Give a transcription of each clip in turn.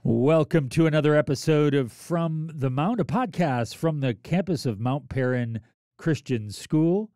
Welcome to another episode of From the Mount, a podcast from the campus of Mount Perrin Christian School.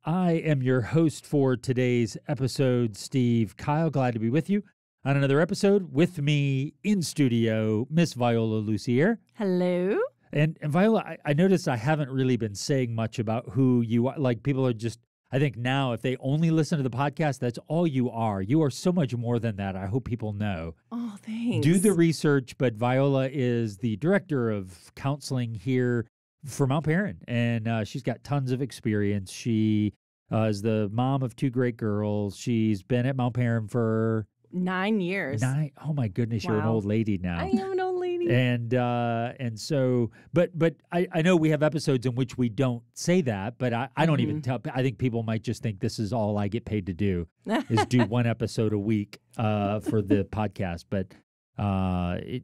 I am your host for today's episode, Steve Kyle. Glad to be with you on another episode. With me in studio, Miss Viola Lussier. Hello. And Viola, I noticed I haven't really been saying much about who you are. Like, people are just, I think now, if they only listen to the podcast, that's all you are. You are so much more than that. I hope people know. Oh, thanks. Do the research, but Viola is the director of counseling here for Mount Perrin, and she's got tons of experience. She is the mom of two great girls. She's been at Mount Perrin for 9 years. Oh my goodness, you're an old lady now. I am an old lady. And so, but I know we have episodes in which we don't say that, but I don't even tell. I think people might just think this is all I get paid to do is do one episode a week for the podcast. But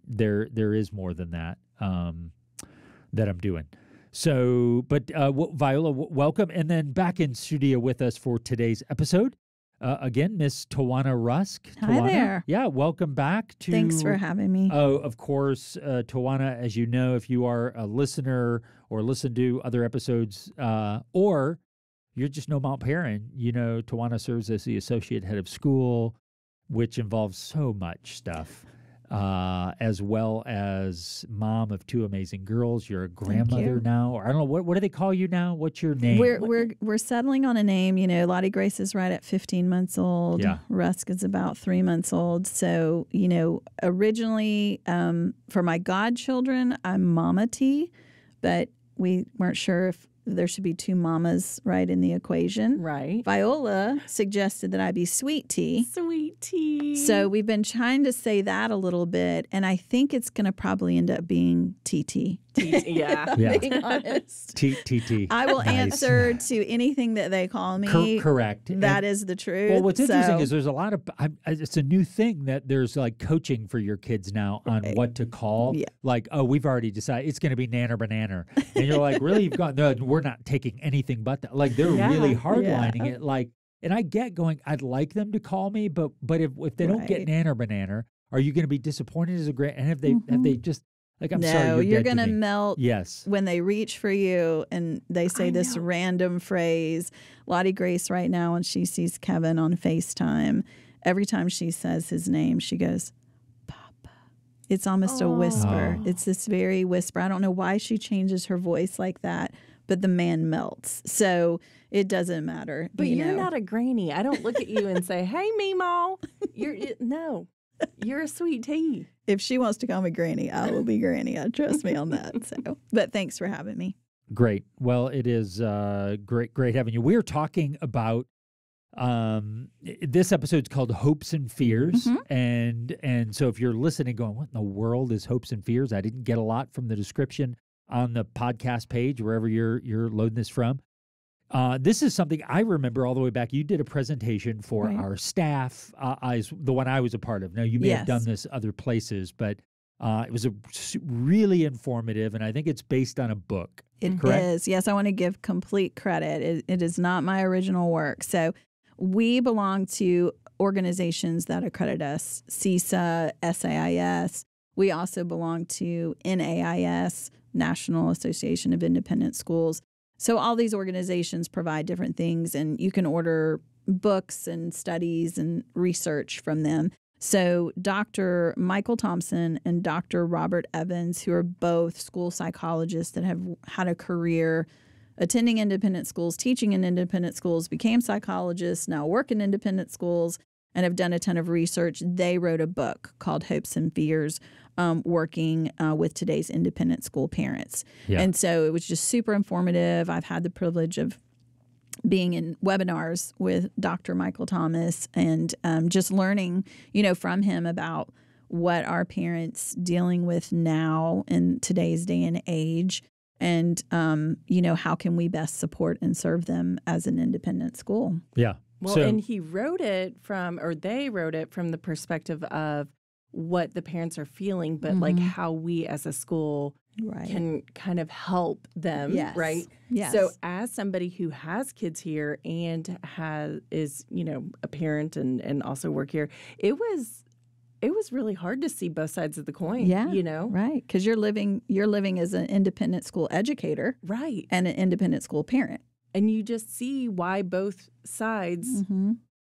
there is more than that that I'm doing. So, but Viola, welcome, and then back in studio with us for today's episode. Again, Miss Tawanna Rusk. Hi there. Yeah, welcome back to. Thanks for having me. Oh, of course, Tawanna, as you know, if you are a listener or listen to other episodes, or you're just know Mount Perrin, you know Tawanna serves as the associate head of school, which involves so much stuff, as well as mom of two amazing girls. You're a grandmother now, or I don't know what do they call you now? What's your name? We're settling on a name. You know, Lottie Grace is right at 15 months old. Yeah. Rusk is about 3 months old. So, you know, originally for my godchildren, I'm Mama T, but we weren't sure if there should be two mamas right in the equation. Right. Viola suggested that I be Sweet Tea. Sweet Tea. So we've been trying to say that a little bit, and I think it's going to probably end up being TT. Yeah. Being honest. TT. I will Nice. answer to anything that they call me. Correct. That is the truth. Well, what's interesting is there's a lot of, it's a new thing that there's like coaching for your kids now on what to call. Yeah. Like, oh, we've already decided it's going to be Nanner Banana. And you're like, really? You've got, no, we're not taking anything but that. Like, they're really hardlining it. Like, and I get going, I'd like them to call me, but if they don't get Nanner Banana, are you going to be disappointed as a grand? And have they just, like, I'm sorry, no, you're going to melt when they reach for you and they say this random phrase. Lottie Grace right now, when she sees Kevin on FaceTime, every time she says his name, she goes, Papa. It's almost a whisper. It's this very whisper. I don't know why she changes her voice like that, but the man melts. So it doesn't matter. But you're not a granny. I don't look at you and say, hey, Meemaw. No. You're a Sweet Tea. If she wants to call me Granny, I will be Granny. Trust me on that. So, but thanks for having me. Great. Well, it is great having you. We're talking about this episode's called Hopes and Fears, and so if you're listening, going, "What in the world is Hopes and Fears?" I didn't get a lot from the description on the podcast page, wherever you're loading this from. This is something I remember all the way back. You did a presentation for our staff, the one I was a part of. Now, you may have done this other places, but it was really informative, and I think it's based on a book. It correct? is. Yes, I want to give complete credit. It is not my original work. So we belong to organizations that accredit us, CISA, SAIS. We also belong to NAIS, National Association of Independent Schools. So all these organizations provide different things, and you can order books and studies and research from them. So Dr. Michael Thompson and Dr. Robert Evans, who are both school psychologists that have had a career attending independent schools, teaching in independent schools, became psychologists, now work in independent schools, and have done a ton of research. They wrote a book called Hopes and Fears, working with today's independent school parents. Yeah. And so it was just super informative. I've had the privilege of being in webinars with Dr. Michael Thomas and just learning, from him about what are parents dealing with now in today's day and age, and, how can we best support and serve them as an independent school. Yeah. Well, and they wrote it from the perspective of what the parents are feeling, but like how we as a school can kind of help them, right? Yes. So as somebody who has kids here and is a parent and also work here, it was it was really hard to see both sides of the coin. Yeah, you know, right? Because you're living as an independent school educator, right, and an independent school parent, and you just see why both sides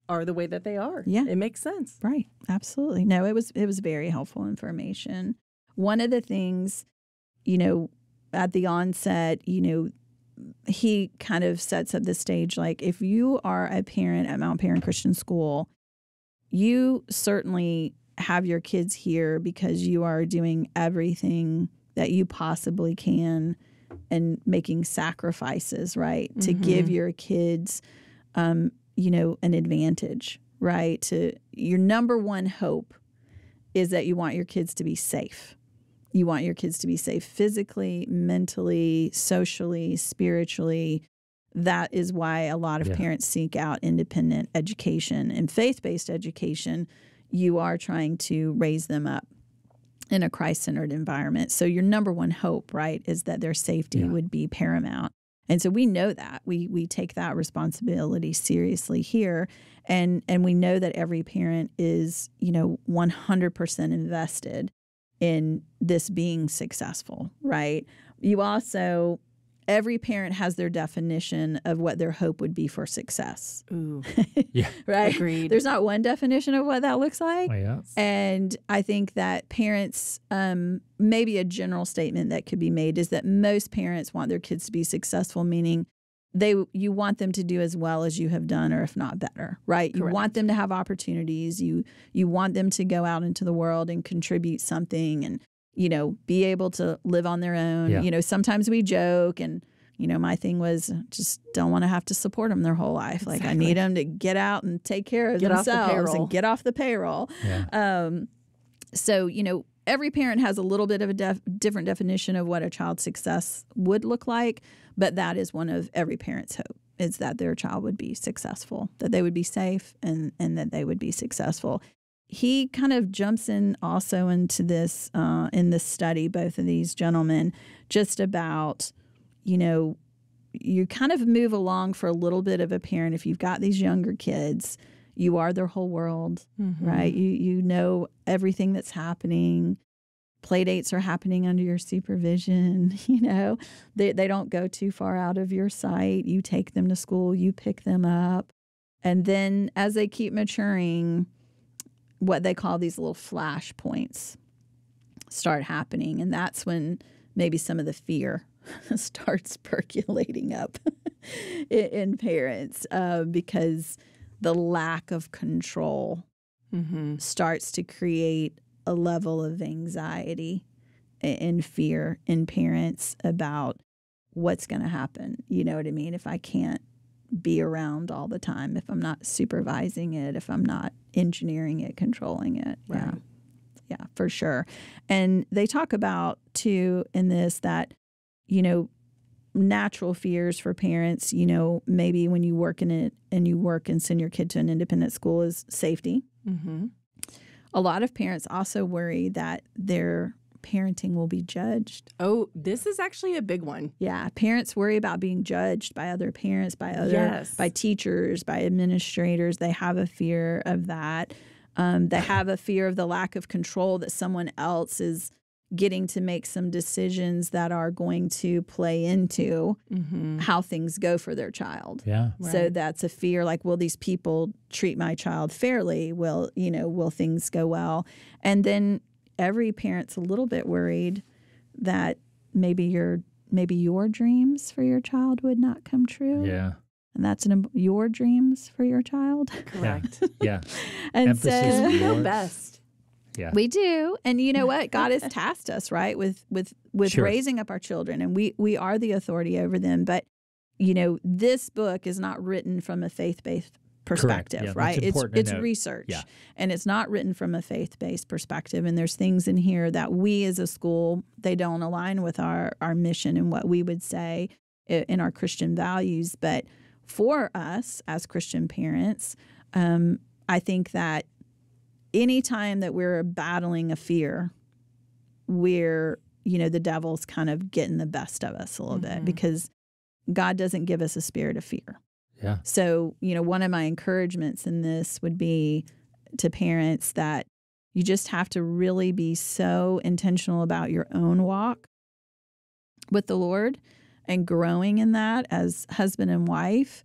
are the way that they are. Yeah, it makes sense. Right, absolutely. No, it was very helpful information. One of the things, you know, at the onset, you know, he kind of sets up the stage like, if you are a parent at Mount Perrin Christian School, you certainly have your kids here because you are doing everything that you possibly can and making sacrifices, right, to give your kids, you know, an advantage, right? To your number one hope is that you want your kids to be safe. You want your kids to be safe physically, mentally, socially, spiritually. That is why a lot of parents seek out independent education and faith-based education. You are trying to raise them up in a Christ-centered environment. So your number one hope, right, is that their safety would be paramount. And so we know that. We take that responsibility seriously here. And we know that every parent is, you know, 100% invested in this being successful, right? You also, every parent has their definition of what their hope would be for success. Ooh. Yeah. Right? Agreed. There's not one definition of what that looks like. Oh, yeah. And I think that parents, maybe a general statement that could be made is that most parents want their kids to be successful, meaning you want them to do as well as you have done, or if not better, right? Correct. You want them to have opportunities. You want them to go out into the world and contribute something and, you know, be able to live on their own. Yeah. You know, sometimes we joke, and, you know, my thing was just don't want to have to support them their whole life. Exactly. Like, I need them to get out and take care of themselves and get off the payroll. Yeah. So, you know, every parent has a little bit of a different definition of what a child's success would look like, but that is one of every parent's hope, is that their child would be successful, that they would be safe, and that they would be successful. He kind of jumps in also into this, in this study, both of these gentlemen, just about, you know, you kind of move along for a little bit of a parent. If you've got these younger kids, you are their whole world, right? You know everything that's happening. Play dates are happening under your supervision. You know, they don't go too far out of your sight. You take them to school, you pick them up. And then as they keep maturing, what they call these little flash points start happening. And that's when maybe some of the fear starts percolating up in parents, because the lack of control starts to create a level of anxiety and fear in parents about what's going to happen. You know what I mean? If I can't be around all the time, if I'm not supervising it, if I'm not engineering it, controlling it. Right. Yeah, for sure. And they talk about, too, in this that, you know, natural fears for parents, you know, maybe when you work in it and you work and send your kid to an independent school, is safety. A lot of parents also worry that their parenting will be judged. Oh, this is actually a big one. Yeah, parents worry about being judged by other parents, by teachers, by administrators. They have a fear of that. They have a fear of the lack of control, that someone else is getting to make some decisions that are going to play into how things go for their child. Yeah. So that's a fear, like, will these people treat my child fairly? Will things go well? And then every parent's a little bit worried that maybe your dreams for your child would not come true. Yeah. And that's your dreams for your child. Correct. Yeah. And Emphasis so We know yours. best. Yeah. we do. And you know what? God has tasked us, right, with Sure. raising up our children, and we are the authority over them. But, you know, this book is not written from a faith-based perspective, Yeah, that's right? important to It's note. research. Yeah. And it's not written from a faith-based perspective. And there's things in here that we as a school, they don't align with our mission and what we would say in our Christian values. But for us as Christian parents, I think that anytime that we're battling a fear, we're, you know, the devil's kind of getting the best of us a little bit, because God doesn't give us a spirit of fear. Yeah. So, you know, one of my encouragements in this would be to parents that, You just have to really be so intentional about your own walk with the Lord and growing in that as husband and wife,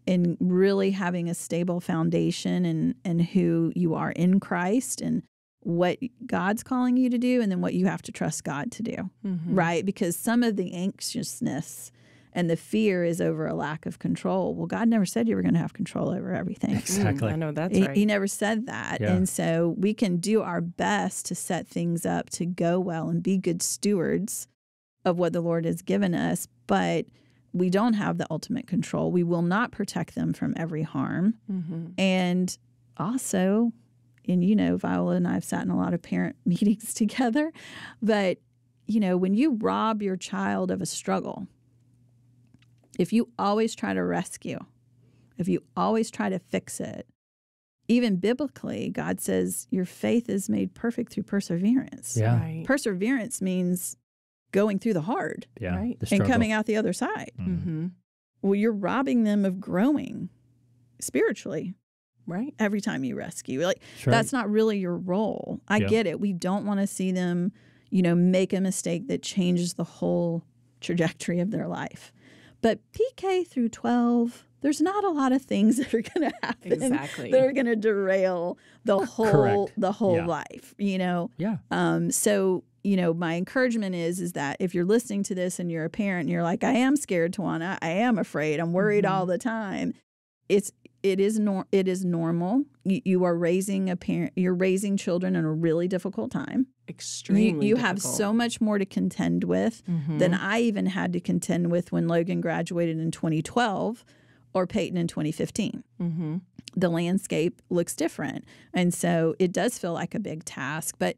and really having a stable foundation and who you are in Christ and what God's calling you to do, and then what you have to trust God to do, right? Because some of the anxiousness and the fear is over a lack of control. Well, God never said you were going to have control over everything. Exactly. I know that's right. He never said that. Yeah. And so we can do our best to set things up to go well and be good stewards of what the Lord has given us, but we don't have the ultimate control. We will not protect them from every harm. And also, and Viola and I have sat in a lot of parent meetings together, but, when you rob your child of a struggle, if you always try to rescue, if you always try to fix it, even biblically, God says your faith is made perfect through perseverance. Yeah. Right. Perseverance means going through the hard, Yeah. Right. The and struggle. coming out the other side. Well, you're robbing them of growing spiritually Right. every time you rescue. Like, That's right. that's not really your role. I Yeah. get it. We don't want to see them, make a mistake that changes the whole trajectory of their life. But PK through 12, there's not a lot of things that are going to happen Exactly. that are going to derail the whole Correct. whole Yeah. life, Yeah. So, my encouragement is that if you're listening to this and you're a parent and you're like, I am scared, Tawanna, I am afraid, I'm worried all the time. It is normal. You are raising a parent. You're raising children in a really difficult time. Extremely You have difficult. so much more to contend with than I even had to contend with when Logan graduated in 2012 or Peyton in 2015. The landscape looks different. And so it does feel like a big task, but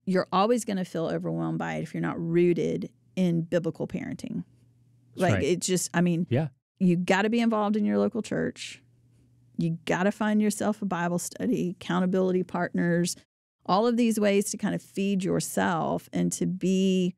you're always going to feel overwhelmed by it if you're not rooted in biblical parenting. That's right. It's just, Yeah. you got to be involved in your local church. You got to find yourself a Bible study, accountability partners, all of these ways to kind of feed yourself and to be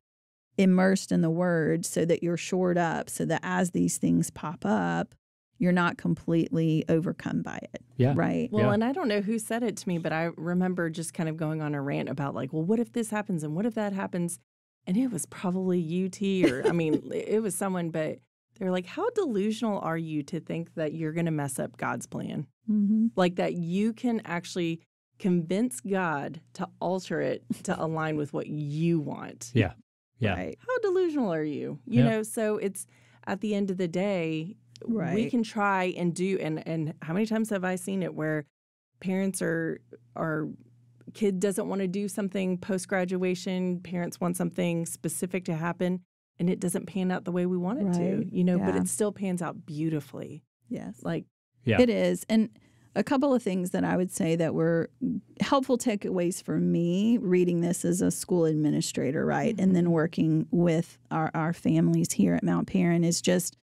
immersed in the Word so that you're shored up, so that as these things pop up, you're not completely overcome by it. Yeah. Right? Well, Yeah. and I don't know who said it to me, but I remember just kind of going on a rant about like, well, what if this happens and what if that happens? And it was probably UT or, it was someone, but they're like, how delusional are you to think that you're going to mess up God's plan? Like that you can actually convince God to alter it to align with what you want. Yeah. Yeah. Right. How delusional are you? You know, so it's at the end of the day, we Right. can try and do, and how many times have I seen it where parents are kid doesn't want to do something post-graduation, parents want something specific to happen, and it doesn't pan out the way we want it to, but Yeah. it still pans out beautifully. Yes. Like, Yeah. It is. And a couple of things that I would say that were helpful takeaways for me reading this as a school administrator, right? And then working with our families here at Mount Perrin is just,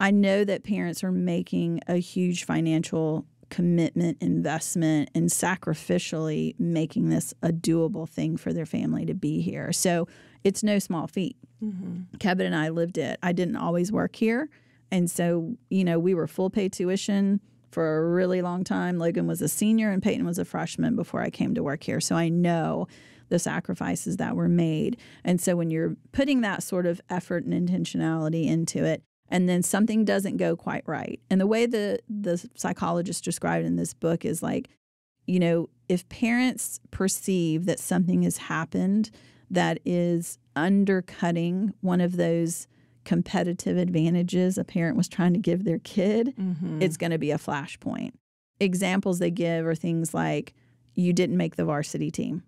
I know that parents are making a huge financial commitment, investment, and sacrificially making this a doable thing for their family to be here. So it's no small feat. Kevin and I lived it. I didn't always work here. And so, we were full pay tuition for a really long time. Logan was a senior and Peyton was a freshman before I came to work here. So I know the sacrifices that were made. And so when you're putting that sort of effort and intentionality into it, and then something doesn't go quite right. And the way the psychologist described in this book is like, if parents perceive that something has happened that is undercutting one of those competitive advantages a parent was trying to give their kid, it's going to be a flashpoint. Examples they give are things like, you didn't make the varsity team.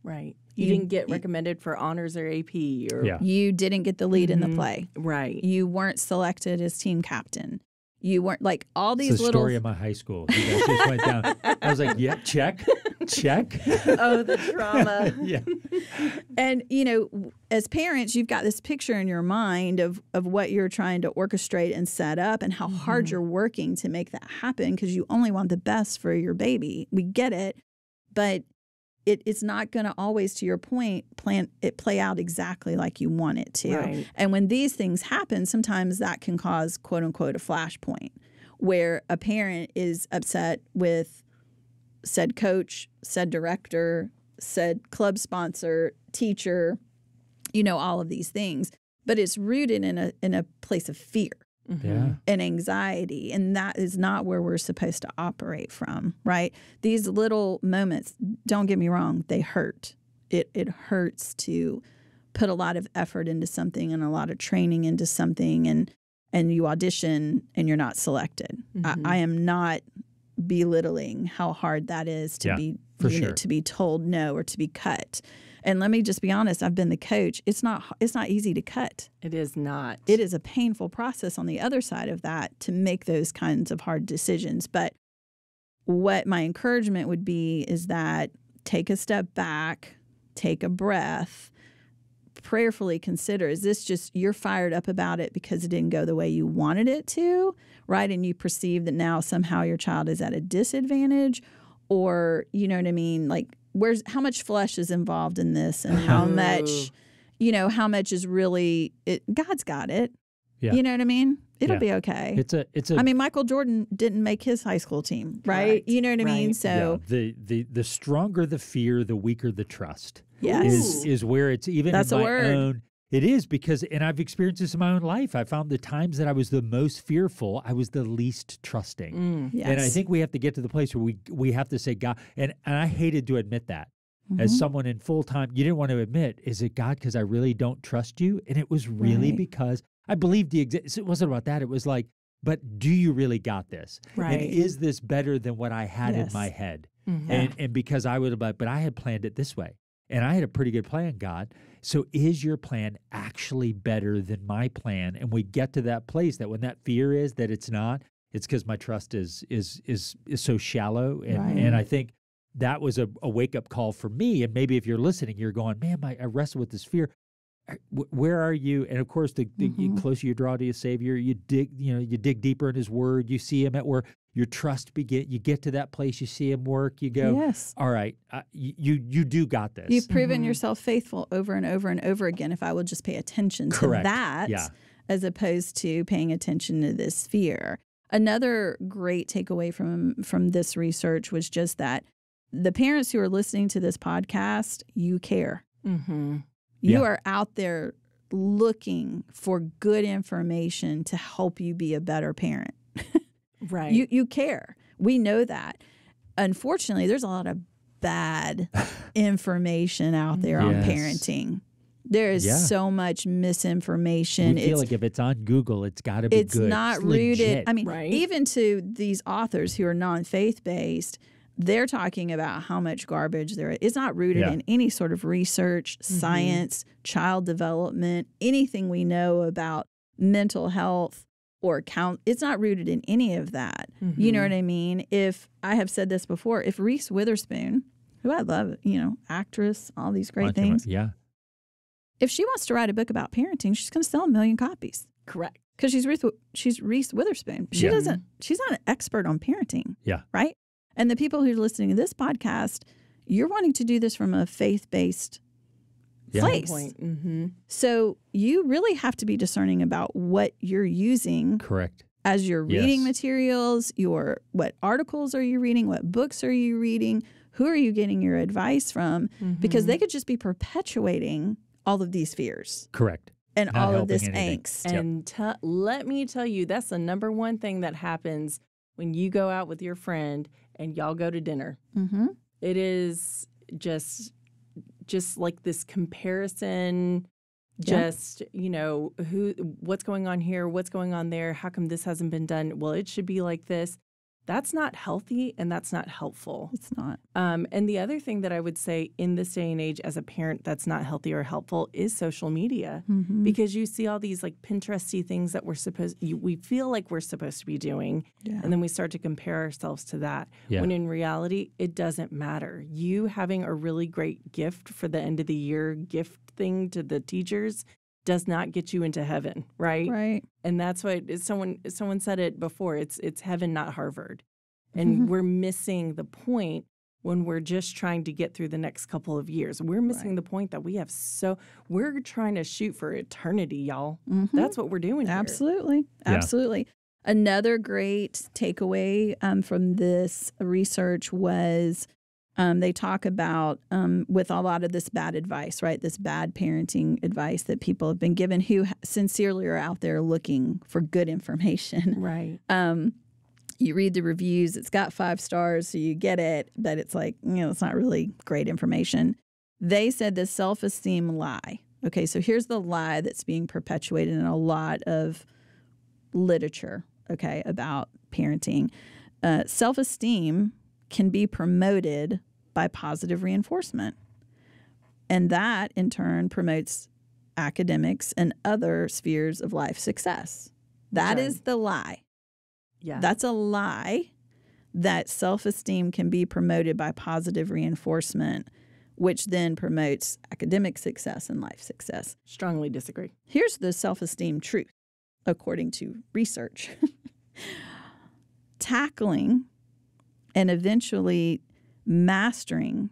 right. You didn't get recommended for honors or AP or You didn't get the lead in the play. right. You weren't selected as team captain. You weren't like all these It's the little story of my high school. You guys just went down. I was like, yeah, check. Oh, the drama. Yeah. And, as parents, you've got this picture in your mind of what you're trying to orchestrate and set up and how hard you're working to make that happen because you only want the best for your baby. We get it. But it's not going to always, to your point, play out exactly like you want it to. Right. And when these things happen, sometimes that can cause, quote unquote, a flashpoint where a parent is upset with said coach, said director, said club sponsor, teacher, all of these things. But it's rooted in a place of fear and anxiety. And that is not where we're supposed to operate from, right? These little moments, don't get me wrong, they hurt. It hurts to put a lot of effort into something and a lot of training into something, and you audition and you're not selected. I am not belittling how hard that is to be to be told no or to be cut. And let me just be honest, I've been the coach. It's not easy to cut. It is not. It is a painful process on the other side of that to make those kinds of hard decisions. But what my encouragement would be is that take a step back, take a breath, prayerfully consider, is this just you're fired up about it because it didn't go the way you wanted it to, right? And you perceive that now somehow your child is at a disadvantage, or you know what I mean? Like, how much flesh is involved in this, and how much, how much is really God's got it. Yeah. You know what I mean? It'll be okay. It's a. I mean, Michael Jordan didn't make his high school team, right? You know what I mean? So the stronger the fear, the weaker the trust. Yes, is where it's even That's in a my word. own. It is because, and I've experienced this in my own life. I found the times that I was the most fearful, I was the least trusting. Yes. And I think we have to get to the place where we have to say, God, and I hated to admit that. As someone in full time, you didn't want to admit, is it God because I really don't trust you? And it was really because I believed it wasn't about that. It was like, but do you really got this? Right. And is this better than what I had in my head? And because I would have, but I had planned it this way. And I had a pretty good plan, God. So is your plan actually better than my plan? And we get to that place that when that fear is that it's not, it's because my trust is so shallow. And I think that was a wake-up call for me. And maybe if you're listening, you're going, man, I wrestle with this fear. Where are you? And of course, the closer you draw to your Savior, you dig deeper in His Word. You see Him at work. Your trust you get to that place. You see Him work. You go, yes, all right, you do got this. You've proven yourself faithful over and over and over again. If I will just pay attention to that, as opposed to paying attention to this fear. Another great takeaway from this research was just that the parents who are listening to this podcast, you care. You are out there looking for good information to help you be a better parent. Right. You care. We know that. Unfortunately, there's a lot of bad information out there on parenting. There is so much misinformation. We feel like if it's on Google, it's got to be good. It's not rooted. Legit. I mean, even to these authors who are non-faith based, they're talking about how much garbage there is. It's not rooted in any sort of research, science, child development, anything we know about mental health or it's not rooted in any of that. You know what I mean? If I have said this before, if Reese Witherspoon, who I love, actress, all these great things. If she wants to write a book about parenting, she's going to sell 1 million copies. Correct. Because she's Reese Witherspoon. She's not an expert on parenting. Right? And the people who are listening to this podcast, you're wanting to do this from a faith-based place. So you really have to be discerning about what you're using. Correct. As your reading materials, what articles are you reading? What books are you reading? Who are you getting your advice from? Because they could just be perpetuating all of these fears. Correct. And not all of this angst. And let me tell you, that's the number one thing that happens when you go out with your friend and y'all go to dinner. It is just like this comparison, what's going on here, what's going on there, how come this hasn't been done? Well, it should be like this. That's not healthy and that's not helpful. It's not. And the other thing that I would say in this day and age as a parent that's not healthy or helpful is social media. Because you see all these like Pinteresty things that we feel like we're supposed to be doing. And then we start to compare ourselves to that. When in reality, it doesn't matter. You having a really great gift for the end of the year gift thing to the teachers does not get you into heaven, right? Right. And that's what someone said it before. It's heaven, not Harvard. And we're missing the point when we're just trying to get through the next couple of years. We're missing the point that we're trying to shoot for eternity, y'all. That's what we're doing here. Absolutely. Another great takeaway from this research was they talk about with a lot of this bad advice, right? This bad parenting advice that people have been given who sincerely are out there looking for good information. Right. You read the reviews, it's got 5 stars, so you get it, but it's like, it's not really great information. They said the self-esteem lie. Okay, so here's the lie that's being perpetuated in a lot of literature, okay, about parenting. Self-esteem can be promoted by positive reinforcement. And that, in turn, promotes academics and other spheres of life success. That is the lie. Yeah. That's a lie that self-esteem can be promoted by positive reinforcement, which then promotes academic success and life success. Strongly disagree. Here's the self-esteem truth, according to research. Tackling and eventually mastering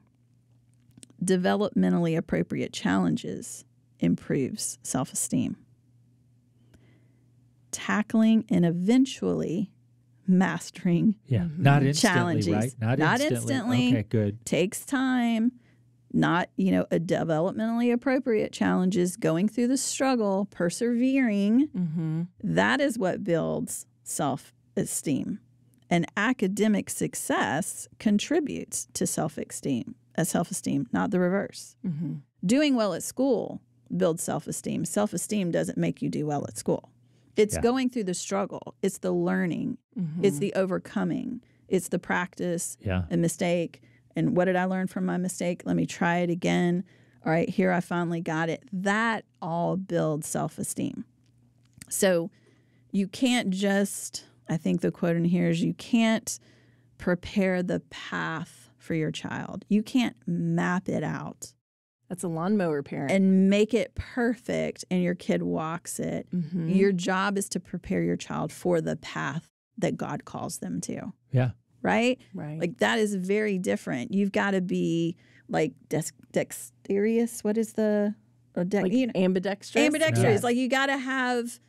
developmentally appropriate challenges improves self-esteem. Tackling and eventually mastering not instantly, challenges. right? Not instantly. Okay, good. Takes time. Not, a developmentally appropriate challenges, going through the struggle, persevering. Mm-hmm. That is what builds self-esteem. And academic success contributes to self-esteem, not the reverse. Mm-hmm. Doing well at school builds self-esteem. Self-esteem doesn't make you do well at school. It's going through the struggle. It's the learning. Mm-hmm. It's the overcoming. It's the practice and mistake. And what did I learn from my mistake? Let me try it again. All right, here I finally got it. That all builds self-esteem. So you can't just, I think the quote in here is, you can't prepare the path for your child. You can't map it out. That's a lawnmower parent. And make it perfect and your kid walks it. Mm-hmm. Your job is to prepare your child for the path that God calls them to. Yeah. Right? Right. Like that is very different. You've got to be like dexterous. What is the ambidextrous? Ambidextrous. Yes. Like you got to have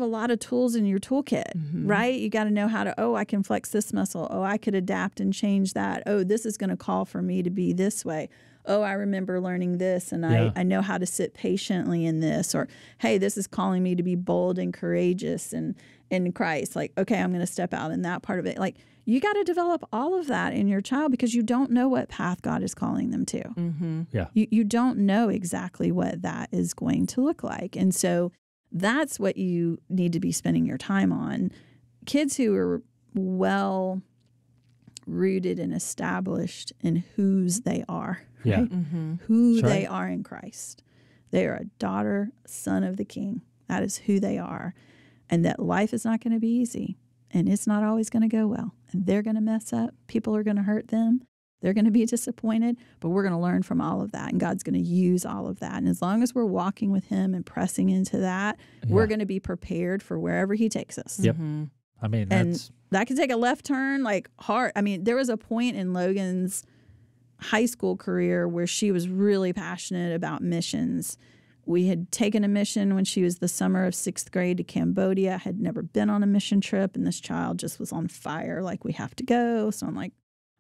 a lot of tools in your toolkit, right? You got to know how to, I can flex this muscle. I could adapt and change that. This is going to call for me to be this way. I remember learning this and I know how to sit patiently in this. Or, hey, this is calling me to be bold and courageous and in Christ. Like, okay, I'm going to step out in that part of it. Like, you got to develop all of that in your child because you don't know what path God is calling them to. Mm-hmm. Yeah. You don't know exactly what that is going to look like. And so that's what you need to be spending your time on. Kids who are well rooted and established in whose they are, right? Yeah. Mm-hmm. Who they are in Christ. They are a daughter, son of the King. That is who they are. And that life is not going to be easy. And it's not always going to go well. And they're going to mess up. People are going to hurt them. They're going to be disappointed. But we're going to learn from all of that. And God's going to use all of that. And as long as we're walking with Him and pressing into that, we're going to be prepared for wherever He takes us. Yep. Mm-hmm. I mean, And that can take a left turn like hard. I mean, there was a point in Logan's high school career where she was really passionate about missions. We had taken a mission when she was the summer of 6th grade to Cambodia. I had never been on a mission trip, and this child just was on fire, like, we have to go. So I'm like,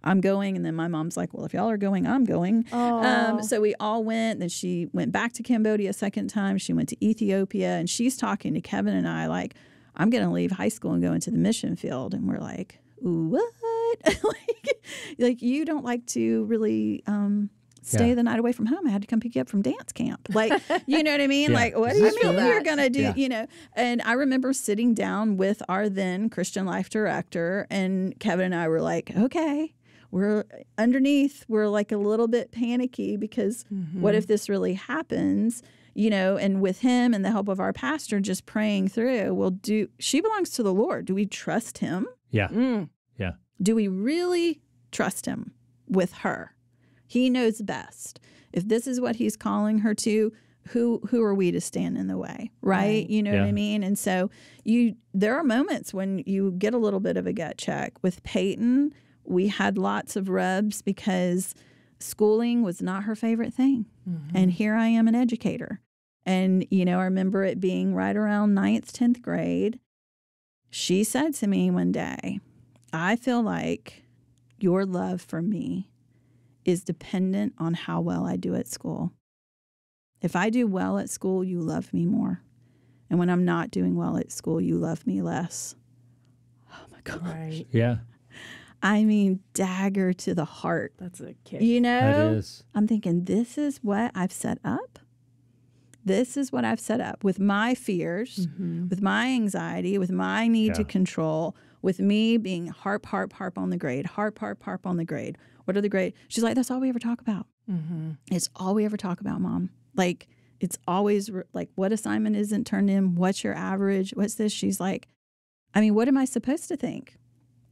I'm going. And then my mom's like, well, if y'all are going, I'm going. So we all went. Then she went back to Cambodia a second time. She went to Ethiopia, and she's talking to Kevin and I like, I'm going to leave high school and go into the mission field. And we're like, what? like you don't like to really stay the night away from home. I had to come pick you up from dance camp. Like, you know what I mean? Yeah. Like, what do you mean that. you're going to do, Yeah. you know? And I remember sitting down with our then Christian life director, and Kevin and I were like, okay, we're underneath. We're like a little bit panicky because what if this really happens? You know, and with him and the help of our pastor just praying through, she belongs to the Lord. Do we trust him? yeah. Mm. Yeah. Do we really trust him with her? He knows best. If this is what he's calling her to, who are we to stand in the way, right? You know what I mean? And so there are moments when you get a little bit of a gut check. With Peyton, we had lots of rubs because schooling was not her favorite thing. Mm-hmm. And here I am, an educator. And, you know, I remember it being right around 9th, 10th grade. She said to me one day, I feel like your love for me is dependent on how well I do at school. If I do well at school, you love me more. And when I'm not doing well at school, you love me less. Oh my God. Right. Yeah. I mean, dagger to the heart. That's a kick. You know? That is. I'm thinking, this is what I've set up. This is what I've set up with my fears, with my anxiety, with my need to control, with me being harp on the grade, harp on the grade. What are the grade? She's like, that's all we ever talk about. It's all we ever talk about, Mom. Like, it's always like, what assignment isn't turned in? What's your average? What's this? She's like, I mean, what am I supposed to think?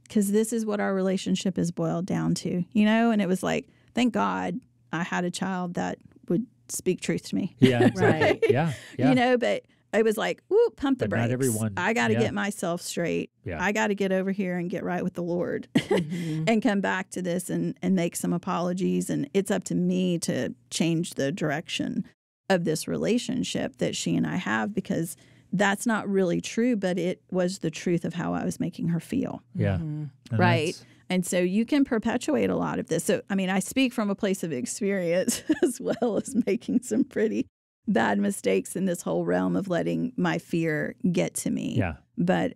Because this is what our relationship is boiled down to, you know? And it was like, thank God I had a child that would speak truth to me. Yeah, exactly. Right. Yeah. You know, but I was like, ooh, pump the But brakes. not everyone. I got to get myself straight. Yeah. I got to get over here and get right with the Lord and come back to this and make some apologies. And it's up to me to change the direction of this relationship that she and I have, because that's not really true, but it was the truth of how I was making her feel. Yeah. Right. And so you can perpetuate a lot of this. So, I mean, I speak from a place of experience as well as making some pretty bad mistakes in this whole realm of letting my fear get to me. Yeah. But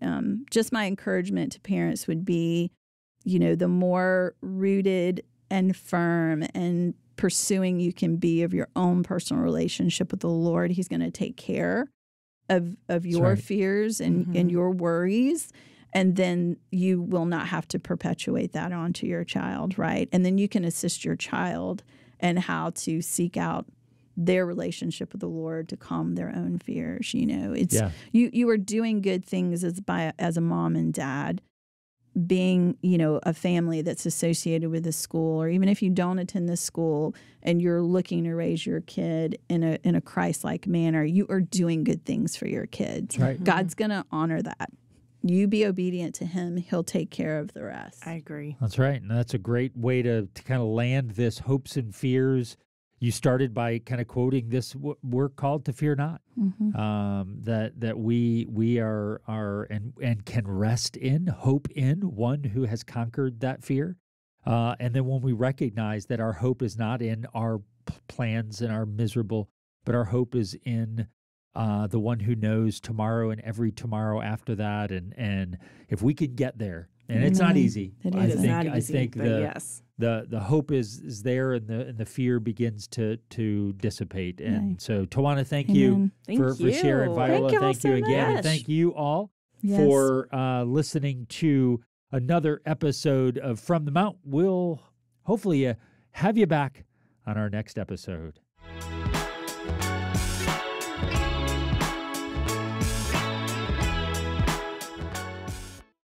just my encouragement to parents would be, you know, the more rooted and firm and pursuing you can be of your own personal relationship with the Lord, He's going to take care of your fears and your worries. And then you will not have to perpetuate that onto your child, right? And then you can assist your child in how to seek out their relationship with the Lord to calm their own fears. You know, it's you are doing good things as a mom and dad, being, you know, a family that's associated with a school, or even if you don't attend this school and you're looking to raise your kid in a Christ-like manner, you are doing good things for your kids. Right. God's going to honor that. You be obedient to Him, He'll take care of the rest. I agree. That's right. And that's a great way to kind of land this hopes and fears. You started by kind of quoting this, we're called to fear not, that we are and can rest in, hope in one who has conquered that fear. And then when we recognize that our hope is not in our plans and our miserable, but our hope is in the one who knows tomorrow and every tomorrow after that. And if we could get there, and it's not easy. It is not easy, I think yes. the hope is there, and the fear begins to dissipate. And so, Tawanna, thank you for sharing. Viola, thank you you again. much. And thank you all for listening to another episode of From the Mount. We'll hopefully have you back on our next episode.